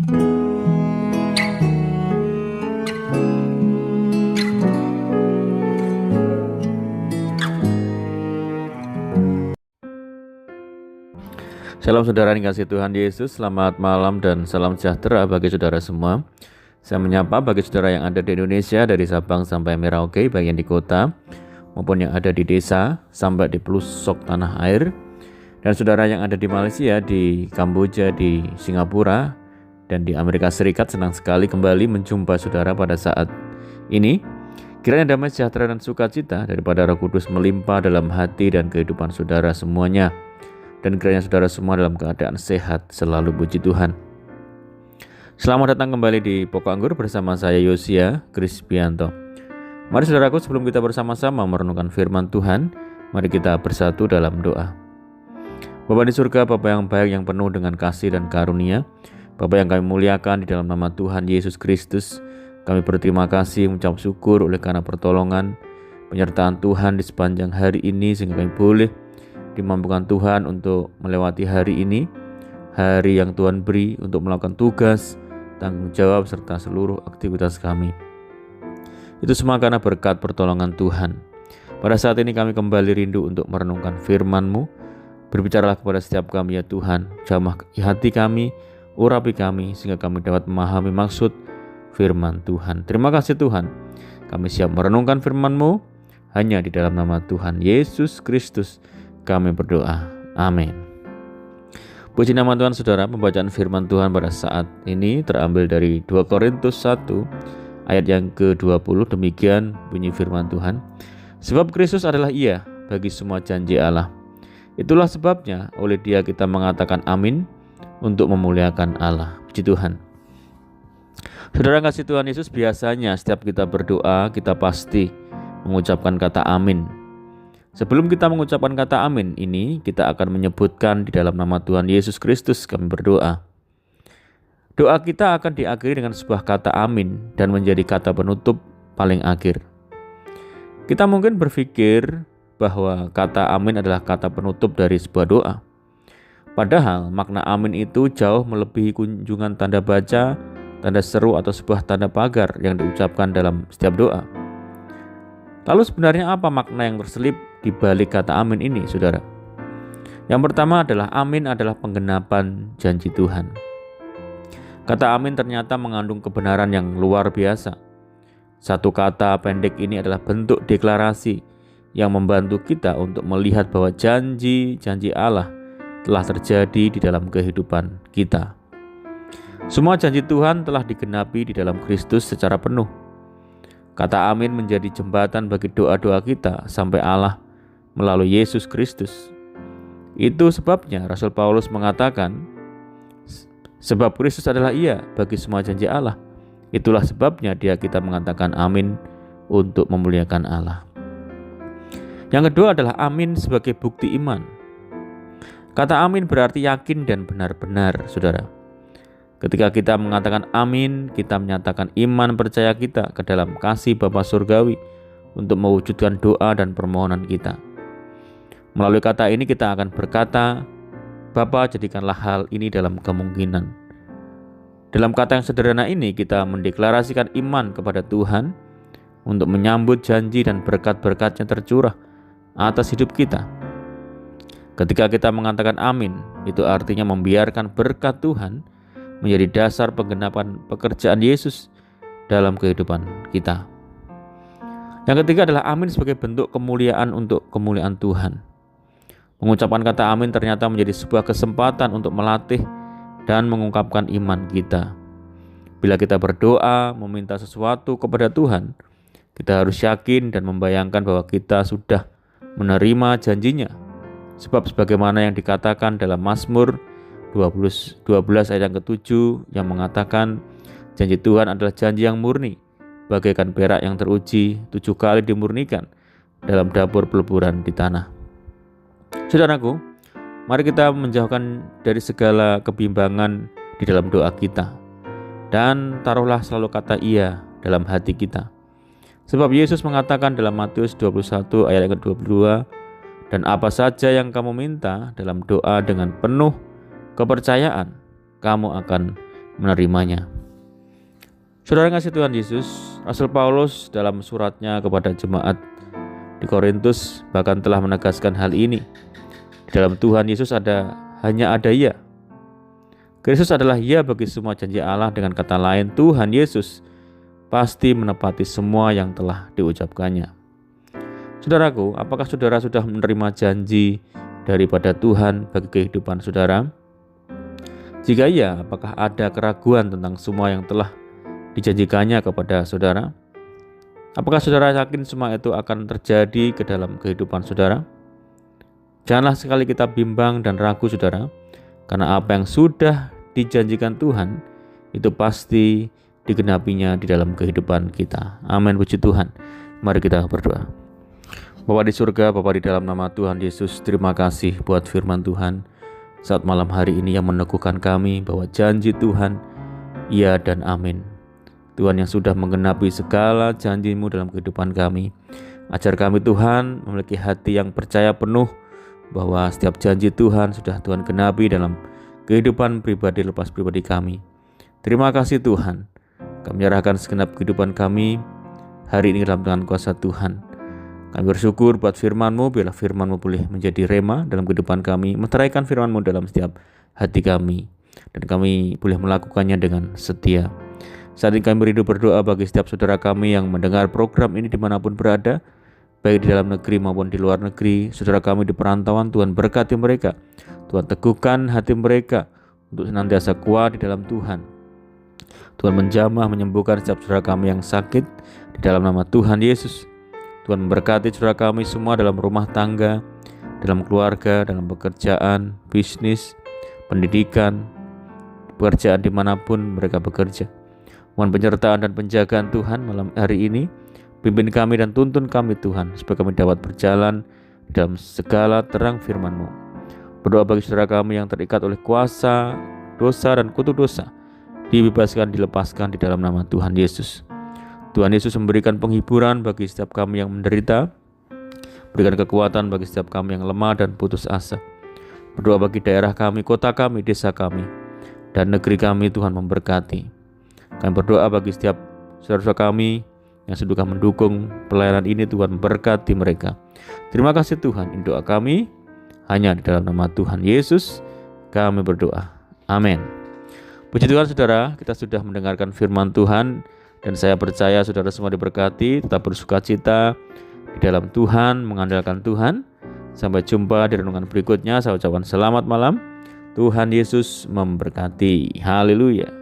Salam saudara yang kasih Tuhan Yesus, selamat malam dan salam sejahtera bagi saudara semua. Saya menyapa bagi saudara yang ada di Indonesia dari Sabang sampai Merauke, baik yang di kota maupun yang ada di desa sampai di pelosok tanah air. Dan saudara yang ada di Malaysia, di Kamboja, di Singapura, dan di Amerika Serikat, senang sekali kembali menjumpa saudara pada saat ini. Kiranya damai sejahtera dan sukacita daripada Roh Kudus melimpah dalam hati dan kehidupan saudara semuanya. Dan kiranya saudara semua dalam keadaan sehat selalu, puji Tuhan. Selamat datang kembali di Pokok Anggur bersama saya Yosia Krispianto. Mari saudaraku, sebelum kita bersama-sama merenungkan firman Tuhan, mari kita bersatu dalam doa. Bapa di surga, Bapa yang baik, yang penuh dengan kasih dan karunia, Bapa yang kami muliakan, di dalam nama Tuhan Yesus Kristus, kami berterima kasih, mengucap syukur oleh karena pertolongan, penyertaan Tuhan di sepanjang hari ini, sehingga kami boleh dimampukan Tuhan untuk melewati hari ini, hari yang Tuhan beri untuk melakukan tugas, tanggung jawab, serta seluruh aktivitas kami. Itu semua karena berkat pertolongan Tuhan. Pada saat ini kami kembali rindu untuk merenungkan firman-Mu. Berbicaralah kepada setiap kami ya Tuhan, jamah hati kami, urapi kami, sehingga kami dapat memahami maksud firman Tuhan. Terima kasih Tuhan, kami siap merenungkan firman-Mu, hanya di dalam nama Tuhan Yesus Kristus kami berdoa, amin. Puji nama Tuhan saudara. Pembacaan firman Tuhan pada saat ini terambil dari 2 Korintus 1 ayat yang ke-20. Demikian bunyi firman Tuhan. Sebab Kristus adalah Ia bagi semua janji Allah. Itulah sebabnya oleh Dia kita mengatakan amin untuk memuliakan Allah. Puji Tuhan. Saudara kasih Tuhan Yesus, biasanya setiap kita berdoa kita pasti mengucapkan kata amin. Sebelum kita mengucapkan kata amin ini, kita akan menyebutkan di dalam nama Tuhan Yesus Kristus kami berdoa. Doa kita akan diakhiri dengan sebuah kata amin dan menjadi kata penutup paling akhir. Kita mungkin berpikir bahwa kata amin adalah kata penutup dari sebuah doa. Padahal makna amin itu jauh melebihi kunjungan tanda baca, tanda seru atau sebuah tanda pagar yang diucapkan dalam setiap doa. Lalu sebenarnya apa makna yang terselip di balik kata amin ini, saudara? Yang pertama adalah amin adalah penggenapan janji Tuhan. Kata amin ternyata mengandung kebenaran yang luar biasa. Satu kata pendek ini adalah bentuk deklarasi yang membantu kita untuk melihat bahwa janji-janji Allah telah terjadi di dalam kehidupan kita. Semua janji Tuhan telah digenapi di dalam Kristus secara penuh. Kata amin menjadi jembatan bagi doa-doa kita sampai Allah melalui Yesus Kristus. Itu sebabnya Rasul Paulus mengatakan, sebab Kristus adalah Ia bagi semua janji Allah. Itulah sebabnya kita mengatakan amin untuk memuliakan Allah. Yang kedua adalah amin sebagai bukti iman. Kata amin berarti yakin dan benar-benar, saudara. Ketika kita mengatakan amin, kita menyatakan iman percaya kita ke dalam kasih Bapa Surgawi untuk mewujudkan doa dan permohonan kita. Melalui kata ini kita akan berkata, Bapa, jadikanlah hal ini dalam kemungkinan. Dalam kata yang sederhana ini kita mendeklarasikan iman kepada Tuhan untuk menyambut janji dan berkat-berkat yang tercurah atas hidup kita. Ketika kita mengatakan amin, itu artinya membiarkan berkat Tuhan menjadi dasar penggenapan pekerjaan Yesus dalam kehidupan kita. Yang ketiga adalah amin sebagai bentuk kemuliaan untuk kemuliaan Tuhan. Mengucapkan kata amin ternyata menjadi sebuah kesempatan untuk melatih dan mengungkapkan iman kita. Bila kita berdoa meminta sesuatu kepada Tuhan, kita harus yakin dan membayangkan bahwa kita sudah menerima janjinya. Sebab sebagaimana yang dikatakan dalam Mazmur 12 ayat yang ke-7 yang mengatakan janji Tuhan adalah janji yang murni, bagaikan perak yang teruji 7 kali dimurnikan dalam dapur peleburan di tanah. Saudaraku, mari kita menjauhkan dari segala kebimbangan di dalam doa kita dan taruhlah selalu kata iya dalam hati kita. Sebab Yesus mengatakan dalam Matius 21 ayat yang ke-22, dan apa saja yang kamu minta dalam doa dengan penuh kepercayaan, kamu akan menerimanya. Saudara yang kasih Tuhan Yesus, Rasul Paulus dalam suratnya kepada jemaat di Korintus bahkan telah menegaskan hal ini. Di dalam Tuhan Yesus hanya ada ya. Kristus adalah ya bagi semua janji Allah. Dengan kata lain, Tuhan Yesus pasti menepati semua yang telah diucapkannya. Saudaraku, apakah saudara sudah menerima janji daripada Tuhan bagi kehidupan saudara? Jika iya, apakah ada keraguan tentang semua yang telah dijanjikannya kepada saudara? Apakah saudara yakin semua itu akan terjadi ke dalam kehidupan saudara? Janganlah sekali kita bimbang dan ragu saudara, karena apa yang sudah dijanjikan Tuhan itu pasti digenapinya di dalam kehidupan kita. Amin, puji Tuhan. Mari kita berdoa. Bapa di surga, Bapa di dalam nama Tuhan Yesus, terima kasih buat firman Tuhan saat malam hari ini yang meneguhkan kami bahwa janji Tuhan iya dan amin. Tuhan yang sudah menggenapi segala janji-Mu dalam kehidupan kami. Ajar kami Tuhan memiliki hati yang percaya penuh bahwa setiap janji Tuhan sudah Tuhan genapi dalam kehidupan pribadi lepas pribadi kami. Terima kasih Tuhan. Kami menyerahkan segenap kehidupan kami hari ini dalam tangan kuasa Tuhan. Kami bersyukur buat firman-Mu, biarlah firman-Mu boleh menjadi rema dalam kehidupan kami, meteraikan firman-Mu dalam setiap hati kami, dan kami boleh melakukannya dengan setia. Saat ini kami rindu berdoa bagi setiap saudara kami yang mendengar program ini dimanapun berada, baik di dalam negeri maupun di luar negeri. Saudara kami di perantauan, Tuhan berkati mereka. Tuhan teguhkan hati mereka untuk senantiasa kuat di dalam Tuhan. Tuhan menjamah menyembuhkan setiap saudara kami yang sakit di dalam nama Tuhan Yesus. Tuhan memberkati saudara kami semua dalam rumah tangga, dalam keluarga, dalam pekerjaan, bisnis, pendidikan, pekerjaan dimanapun mereka bekerja. Mohon penyertaan dan penjagaan Tuhan malam hari ini. Pimpin kami dan tuntun kami Tuhan, supaya kami dapat berjalan dalam segala terang firman-Mu. Berdoa bagi saudara kami yang terikat oleh kuasa, dosa dan kutuk dosa, dibebaskan, dilepaskan di dalam nama Tuhan Yesus. Tuhan Yesus memberikan penghiburan bagi setiap kami yang menderita, berikan kekuatan bagi setiap kami yang lemah dan putus asa. Berdoa bagi daerah kami, kota kami, desa kami, dan negeri kami. Tuhan memberkati. Kami berdoa bagi setiap saudara-saudara kami yang sudah mendukung pelayanan ini. Tuhan memberkati mereka. Terima kasih Tuhan. Ini doa kami hanya di dalam nama Tuhan Yesus kami berdoa. Amin. Puji Tuhan saudara, kita sudah mendengarkan firman Tuhan, dan saya percaya saudara semua diberkati. Tetap bersukacita di dalam Tuhan, mengandalkan Tuhan. Sampai jumpa di renungan berikutnya. Saya ucapkan selamat malam. Tuhan Yesus memberkati. Haleluya.